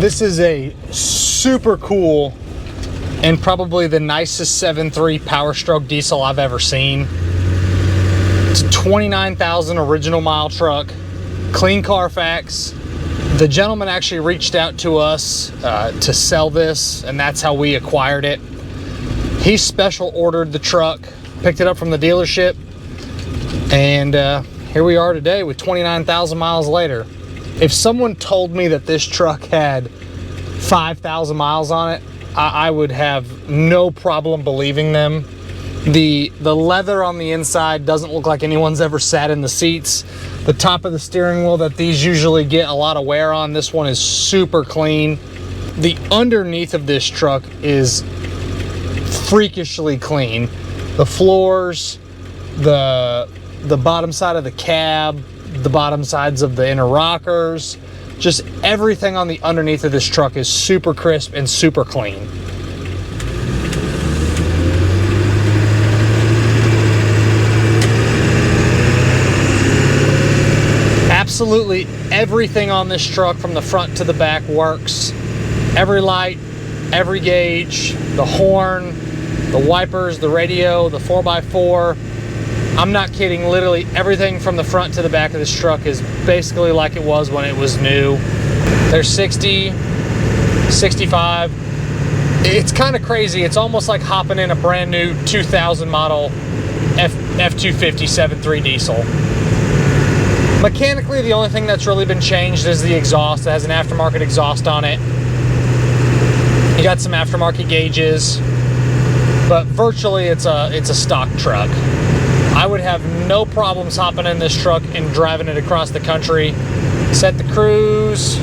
This is a super cool and probably the nicest 7.3 Power Stroke diesel I've ever seen. It's a 29,000 original mile truck, clean Carfax. The gentleman actually reached out to us to sell this, and that's how we acquired it. He special ordered the truck, picked it up from the dealership, and here we are today with 29,000 miles later. If someone told me that this truck had 5,000 miles on it, I would have no problem believing them. The leather on the inside doesn't look like anyone's ever sat in the seats. The top of the steering wheel that these usually get a lot of wear on, this one is super clean. The underneath of this truck is freakishly clean. The floors, the bottom side of the cab, the bottom sides of the inner rockers, just everything on the underneath of this truck is super crisp and super clean. Absolutely everything on this truck from the front to the back works. Every light, every gauge, the horn, the wipers, the radio, the 4x4. I'm not kidding, literally everything from the front to the back of this truck is basically like it was when it was new. There's 60, 65. It's kind of crazy. It's almost like hopping in a brand new 2000 model F250 7.3 diesel. Mechanically, the only thing that's really been changed is the exhaust. It has an aftermarket exhaust on it. You got some aftermarket gauges, but virtually it's a stock truck. I would have no problems hopping in this truck and driving it across the country. Set the cruise.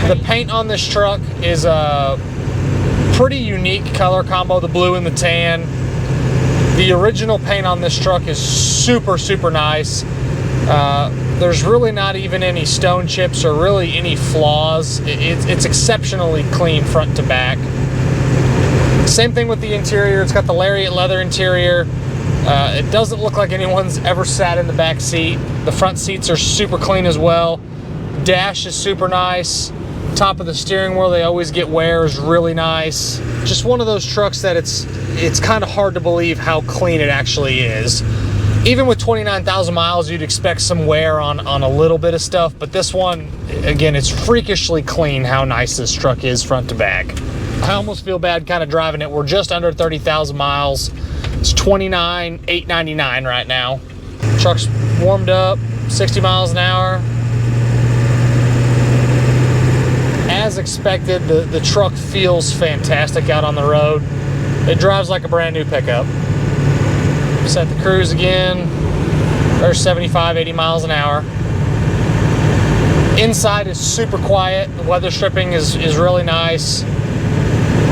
The paint on this truck is a pretty unique color combo, the blue and the tan. The original paint on this truck is super, super nice. There's really not even any stone chips or really any flaws. It's exceptionally clean front to back. Same thing with the interior. It's got the lariat leather interior. It doesn't look like anyone's ever sat in the back seat. The front seats are super clean as well. Dash is super nice. Top of the steering wheel, they always get wear, is really nice. Just one of those trucks that it's kind of hard to believe how clean it actually is. Even with 29,000 miles, you'd expect some wear on a little bit of stuff, but this one, again, it's freakishly clean how nice this truck is front to back. I almost feel bad kind of driving it. We're just under 30,000 miles. It's 29,899 right now. Truck's warmed up, 60 miles an hour. As expected, the truck feels fantastic out on the road. It drives like a brand new pickup. Set the cruise again. There's 75, 80 miles an hour. Inside is super quiet. The weather stripping is really nice.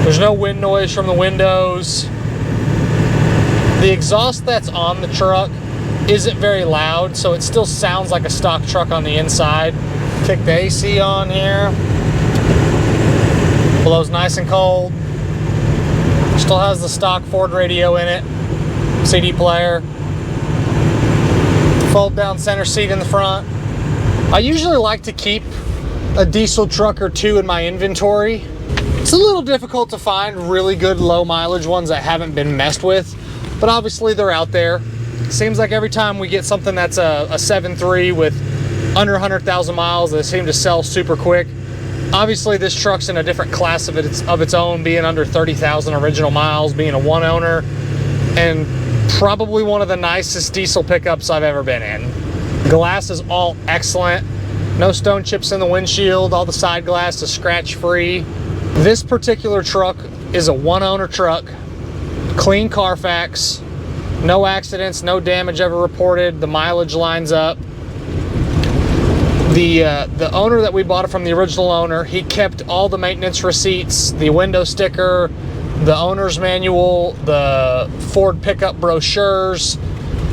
There's no wind noise from the windows. The exhaust that's on the truck isn't very loud, so it still sounds like a stock truck on the inside. Kick the AC on here. Blows nice and cold. Still has the stock Ford radio in it. CD player. Fold down center seat in the front. I usually like to keep a diesel truck or two in my inventory. It's a little difficult to find really good low mileage ones that haven't been messed with, but obviously they're out there. Seems like every time we get something that's a 7.3 with under 100,000 miles, they seem to sell super quick. Obviously this truck's in a different class of its own, being under 30,000 original miles, being a one owner, and probably one of the nicest diesel pickups I've ever been in. Glass is all excellent. No stone chips in the windshield. All the side glass is scratch free. This particular truck is a one owner truck, clean Carfax, no accidents, no damage ever reported. The mileage lines up. The owner that we bought it from, the original owner, he kept all the maintenance receipts, the window sticker, the owner's manual, the Ford pickup brochures.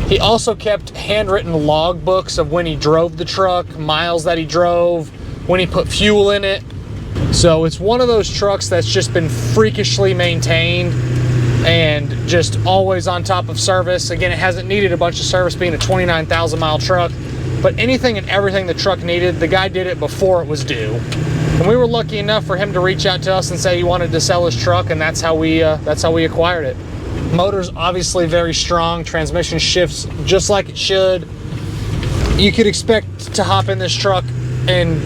He also kept handwritten log books of when he drove the truck, miles that he drove, when he put fuel in it. So it's one of those trucks that's just been freakishly maintained and just always on top of service. Again, it hasn't needed a bunch of service being a 29,000 mile truck, But anything and everything the truck needed, the guy did it before it was due. And we were lucky enough for him to reach out to us and say he wanted to sell his truck, and that's how we acquired it. Motor's obviously very strong. Transmission shifts just like it should. You could expect to hop in this truck and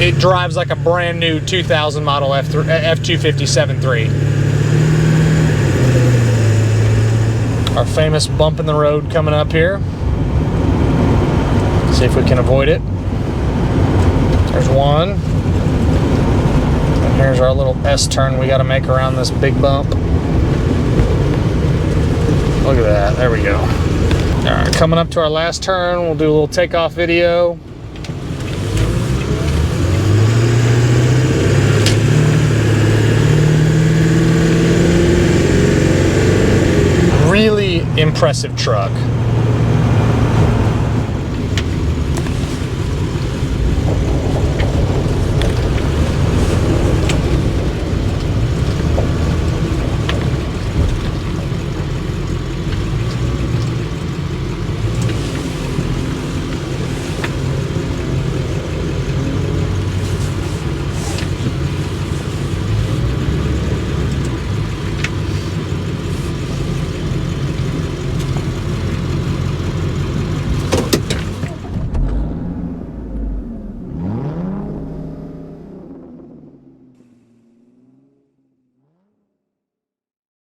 it drives like a brand new 2000 model F250 7.3. Our famous bump in the road coming up here. See if we can avoid it. There's one. And here's our little S-turn we got to make around this big bump. Look at that. There we go. All right, coming up to our last turn, we'll do a little takeoff video. Really impressive truck.